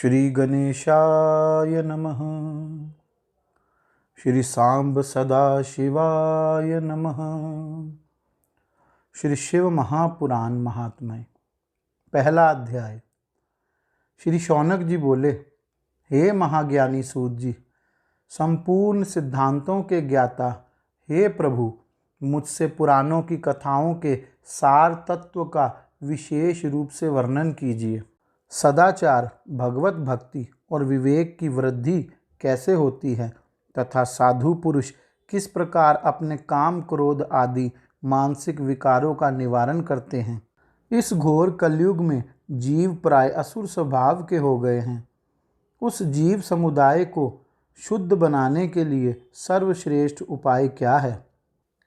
श्री गणेशाय नमः। श्री सांब सदा शिवाय नमः। श्री शिव महापुराण महात्म्य। पहला अध्याय। श्री शौनक जी बोले, हे महाज्ञानी सूत जी, संपूर्ण सिद्धांतों के ज्ञाता, हे प्रभु, मुझसे पुराणों की कथाओं के सार तत्व का विशेष रूप से वर्णन कीजिए। सदाचार, भगवत भक्ति और विवेक की वृद्धि कैसे होती है तथा साधु पुरुष किस प्रकार अपने काम क्रोध आदि मानसिक विकारों का निवारण करते हैं। इस घोर कलयुग में जीव प्राय असुर स्वभाव के हो गए हैं। उस जीव समुदाय को शुद्ध बनाने के लिए सर्वश्रेष्ठ उपाय क्या है?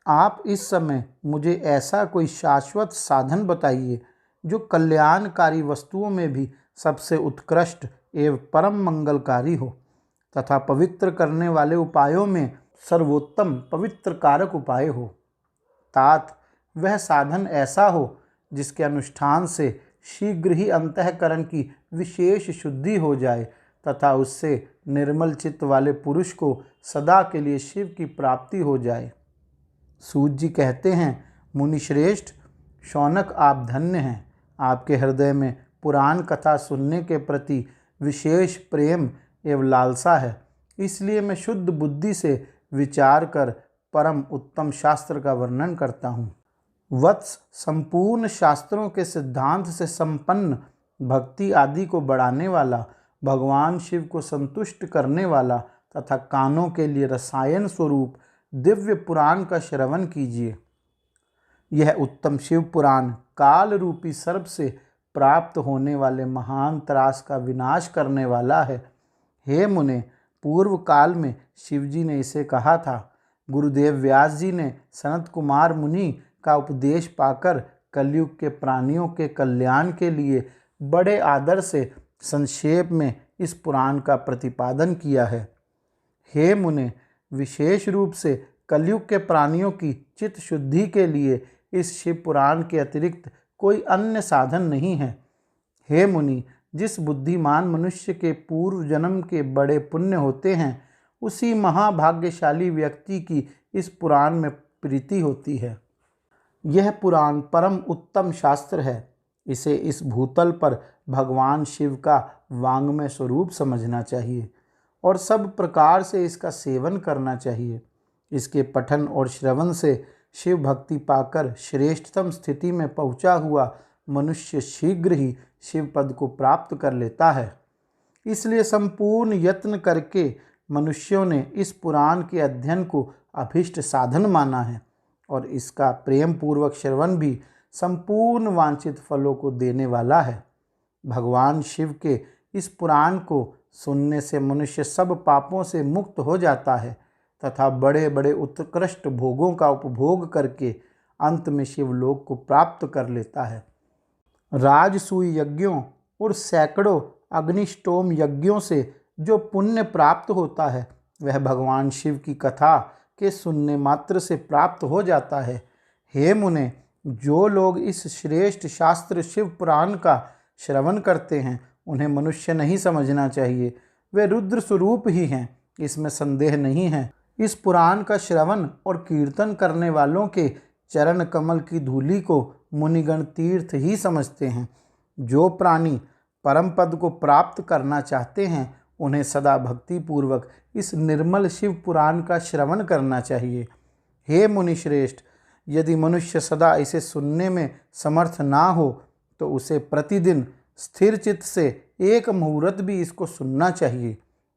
आप इस समय मुझे ऐसा कोई शाश्वत साधन बताइए जो कल्याणकारी वस्तुओं में भी सबसे उत्कृष्ट एवं परम मंगलकारी हो तथा पवित्र करने वाले उपायों में सर्वोत्तम पवित्र कारक उपाय हो। तात वह साधन ऐसा हो जिसके अनुष्ठान से शीघ्र ही अंतःकरण की विशेष शुद्धि हो जाए तथा उससे निर्मल चित्त वाले पुरुष को सदा के लिए शिव की प्राप्ति हो जाए। सूत जी कहते हैं, मुनि श्रेष्ठ, शौनक आप धन्य हैं। आपके हृदय में पुराण कथा सुनने के प्रति विशेष प्रेम एवं लालसा है, इसलिए मैं शुद्ध बुद्धि से विचार कर परम उत्तम शास्त्र का वर्णन करता हूँ। वत्स, संपूर्ण शास्त्रों के सिद्धांत से संपन्न, भक्ति आदि को बढ़ाने वाला, भगवान शिव को संतुष्ट करने वाला तथा कानों के लिए रसायन स्वरूप दिव्य पुराण का श्रवण कीजिए। यह उत्तम शिव पुराण काल रूपी सर्प से प्राप्त होने वाले महान त्रास का विनाश करने वाला है। हे मुने, पूर्व काल में शिवजी ने इसे कहा था। गुरुदेव व्यास जी ने सनत कुमार मुनि का उपदेश पाकर कलयुग के प्राणियों के कल्याण के लिए बड़े आदर से संक्षेप में इस पुराण का प्रतिपादन किया है। हे मुने, विशेष रूप से कलयुग के प्राणियों की चित्त शुद्धि के लिए इस शिव पुराण के अतिरिक्त कोई अन्य साधन नहीं है। हे मुनि, जिस बुद्धिमान मनुष्य के पूर्व जन्म के बड़े पुण्य होते हैं, उसी महाभाग्यशाली व्यक्ति की इस पुराण में प्रीति होती है। यह पुराण परम उत्तम शास्त्र है। इसे इस भूतल पर भगवान शिव का वांग्मय स्वरूप समझना चाहिए और सब प्रकार से इसका सेवन करना चाहिए। इसके पठन और श्रवण से शिव भक्ति पाकर श्रेष्ठतम स्थिति में पहुंचा हुआ मनुष्य शीघ्र ही शिव पद को प्राप्त कर लेता है। इसलिए संपूर्ण यत्न करके मनुष्यों ने इस पुराण के अध्ययन को अभीष्ट साधन माना है और इसका प्रेम पूर्वक श्रवण भी संपूर्ण वांछित फलों को देने वाला है। भगवान शिव के इस पुराण को सुनने से मनुष्य सब पापों से मुक्त हो जाता है तथा बड़े बड़े उत्कृष्ट भोगों का उपभोग करके अंत में शिवलोक को प्राप्त कर लेता है। राजसूय यज्ञों और सैकड़ों अग्निष्टोम यज्ञों से जो पुण्य प्राप्त होता है वह भगवान शिव की कथा के सुनने मात्र से प्राप्त हो जाता है। हे मुने, जो लोग इस श्रेष्ठ शास्त्र शिव पुराण का श्रवण करते हैं उन्हें मनुष्य नहीं समझना चाहिए। वे रुद्र स्वरूप ही हैं, इसमें संदेह नहीं है। इस पुराण का श्रवण और कीर्तन करने वालों के चरण कमल की धूलि को मुनिगण तीर्थ ही समझते हैं। जो प्राणी परम पद को प्राप्त करना चाहते हैं उन्हें सदा भक्ति पूर्वक इस निर्मल शिव पुराण का श्रवण करना चाहिए। हे मुनि श्रेष्ठ, यदि मनुष्य सदा इसे सुनने में समर्थ ना हो तो उसे प्रतिदिन स्थिर चित्त से एक मुहूर्त भी इसको सुनना चाहिए।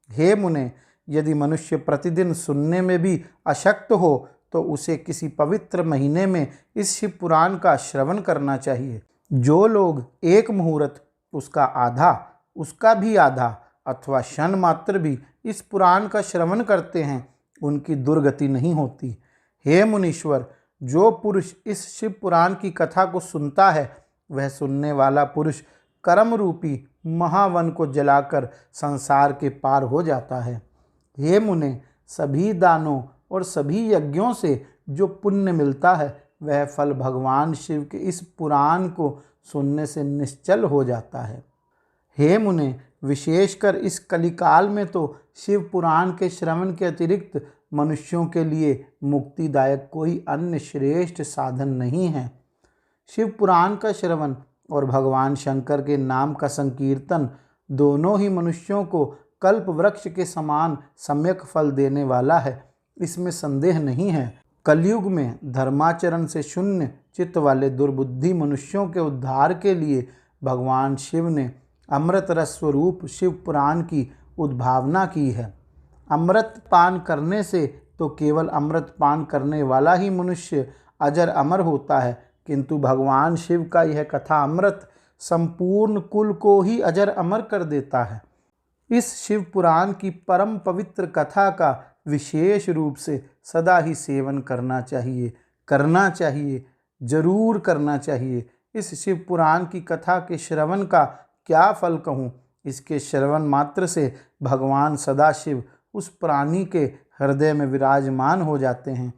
हे मुने, यदि मनुष्य प्रतिदिन सुनने में भी अशक्त हो तो उसे किसी पवित्र महीने में इस शिव पुराण का श्रवण करना चाहिए। जो लोग एक मुहूर्त, उसका आधा, उसका भी आधा अथवा क्षण मात्र भी इस पुराण का श्रवण करते हैं उनकी दुर्गति नहीं होती। हे मुनीश्वर, जो पुरुष इस शिव पुराण की कथा को सुनता है वह सुनने वाला पुरुष कर्म रूपी महावन को जलाकर संसार के पार हो जाता है। हे मुने, सभी दानों और सभी यज्ञों से जो पुण्य मिलता है वह फल भगवान शिव के इस पुराण को सुनने से निश्चल हो जाता है। हे मुने, विशेषकर इस कलिकाल में तो शिव पुराण के श्रवण के अतिरिक्त मनुष्यों के लिए मुक्तिदायक कोई अन्य श्रेष्ठ साधन नहीं है। शिव पुराण का श्रवण और भगवान शंकर के नाम का संकीर्तन दोनों ही मनुष्यों को कल्प वृक्ष के समान सम्यक फल देने वाला है, इसमें संदेह नहीं है। कलयुग में धर्माचरण से शून्य चित्त वाले दुर्बुद्धि मनुष्यों के उद्धार के लिए भगवान शिव ने अमृत रस स्वरूप शिव पुराण की उद्भावना की है। अमृत पान करने से तो केवल अमृत पान करने वाला ही मनुष्य अजर अमर होता है, किंतु भगवान शिव का यह कथा अमृत संपूर्ण कुल को ही अजर अमर कर देता है। इस शिव पुराण की परम पवित्र कथा का विशेष रूप से सदा ही सेवन करना चाहिए, जरूर करना चाहिए। इस शिव पुराण की कथा के श्रवण का क्या फल कहूँ। इसके श्रवण मात्र से भगवान सदाशिव उस प्राणी के हृदय में विराजमान हो जाते हैं।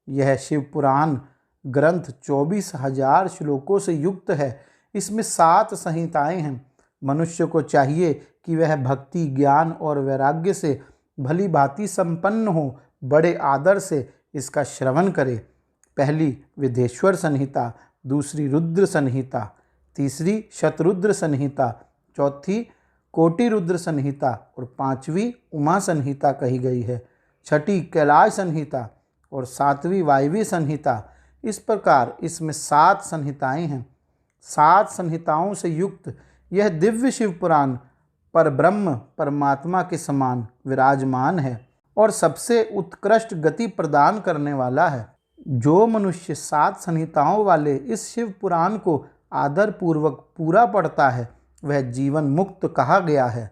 यह शिव पुराण ग्रंथ 24,000 श्लोकों से युक्त है। इसमें 7 संहिताएं हैं। मनुष्य को चाहिए कि वह भक्ति, ज्ञान और वैराग्य से भली भांति संपन्न हो, बड़े आदर से इसका श्रवण करे। पहली विदेश्वर संहिता, दूसरी रुद्र संहिता, तीसरी शतरुद्र संहिता, चौथी कोटि रुद्र संहिता और 5वीं उमा संहिता कही गई है। छठी कैलाश संहिता और 7वीं वायवी संहिता। इस प्रकार इसमें 7 संहिताएं हैं। 7 संहिताओं से युक्त यह दिव्य शिव पुराण पर ब्रह्म परमात्मा के समान विराजमान है और सबसे उत्कृष्ट गति प्रदान करने वाला है। जो मनुष्य 7 संहिताओं वाले इस शिव पुराण को आदर पूर्वक पूरा पढ़ता है वह जीवन मुक्त कहा गया है।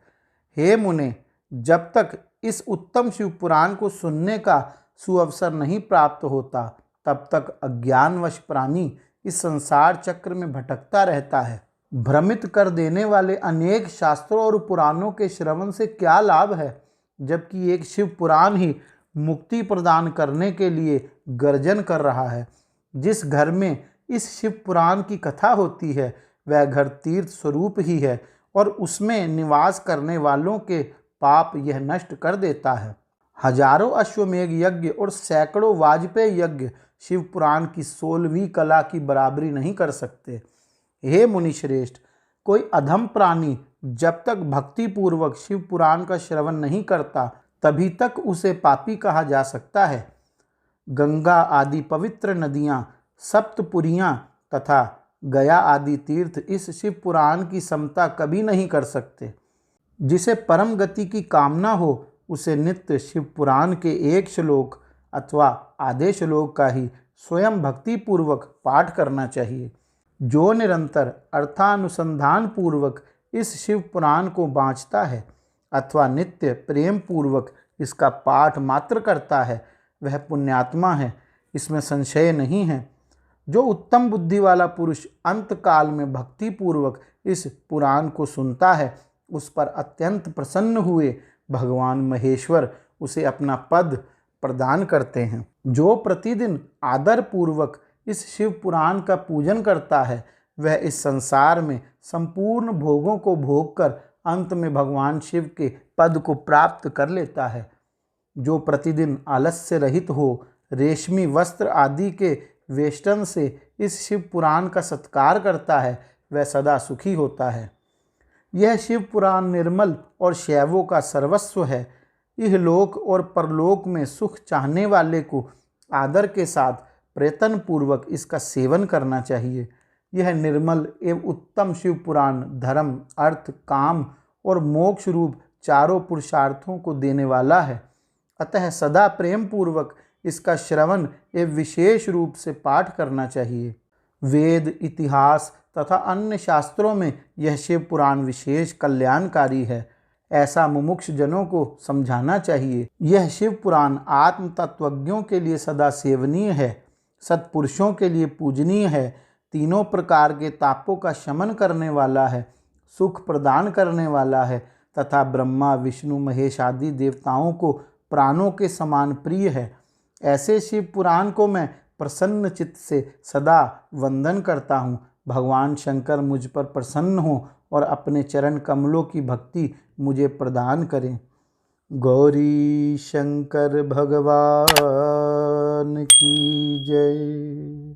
हे मुने, जब तक इस उत्तम शिव पुराण को सुनने का सुअवसर नहीं प्राप्त होता तब तक अज्ञानवश प्राणी इस संसार चक्र में भटकता रहता है। भ्रमित कर देने वाले अनेक शास्त्रों और पुराणों के श्रवण से क्या लाभ है, जबकि एक शिव पुराण ही मुक्ति प्रदान करने के लिए गर्जन कर रहा है। जिस घर में इस शिव पुराण की कथा होती है वह घर तीर्थ स्वरूप ही है और उसमें निवास करने वालों के पाप यह नष्ट कर देता है। हजारों अश्वमेघ यज्ञ और सैकड़ों वाजपेयी यज्ञ शिव पुराण की 16वीं कला की बराबरी नहीं कर सकते। हे मुनि श्रेष्ठ, कोई अधम प्राणी जब तक भक्ति पूर्वक शिव पुराण का श्रवण नहीं करता तभी तक उसे पापी कहा जा सकता है। गंगा आदि पवित्र नदियाँ, सप्तपुरियाँ तथा गया आदि तीर्थ इस शिव पुराण की समता कभी नहीं कर सकते। जिसे परम गति की कामना हो उसे नित्य शिव पुराण के एक श्लोक अथवा आधे श्लोक का ही स्वयं भक्ति पूर्वक पाठ करना चाहिए। जो निरंतर अर्थानुसंधान पूर्वक इस शिव पुराण को बाँचता है अथवा नित्य प्रेम पूर्वक इसका पाठ मात्र करता है वह पुण्यात्मा है, इसमें संशय नहीं है। जो उत्तम बुद्धि वाला पुरुष अंत काल में भक्ति पूर्वक इस पुराण को सुनता है उस पर अत्यंत प्रसन्न हुए भगवान महेश्वर उसे अपना पद प्रदान करते हैं। जो प्रतिदिन आदर पूर्वक इस शिव पुराण का पूजन करता है वह इस संसार में संपूर्ण भोगों को भोग कर अंत में भगवान शिव के पद को प्राप्त कर लेता है। जो प्रतिदिन आलस्य रहित हो, रेशमी वस्त्र आदि के वेष्टन से इस शिव पुराण का सत्कार करता है वह सदा सुखी होता है। यह शिव पुराण निर्मल और शैवों का सर्वस्व है। इहलोक और परलोक में सुख चाहने वाले को आदर के साथ प्रयत्न पूर्वक इसका सेवन करना चाहिए। यह निर्मल एवं उत्तम शिव पुराण धर्म, अर्थ, काम और मोक्ष रूप चारों पुरुषार्थों को देने वाला है। अतः सदा प्रेम पूर्वक इसका श्रवण एवं विशेष रूप से पाठ करना चाहिए। वेद, इतिहास तथा अन्य शास्त्रों में यह शिव पुराण विशेष कल्याणकारी है, ऐसा मुमुक्ष जनों को समझाना चाहिए। यह शिव पुराण आत्म तत्वज्ञों के लिए सदा सेवनीय है, सत्पुरुषों के लिए पूजनीय है, तीनों प्रकार के तापों का शमन करने वाला है, सुख प्रदान करने वाला है तथा ब्रह्मा, विष्णु, महेश आदि देवताओं को प्राणों के समान प्रिय है। ऐसे शिव पुराण को मैं प्रसन्न चित्त से सदा वंदन करता हूँ। भगवान शंकर मुझ पर प्रसन्न हो और अपने चरण कमलों की भक्ति मुझे प्रदान करें। गौरी शंकर भगवान की जय।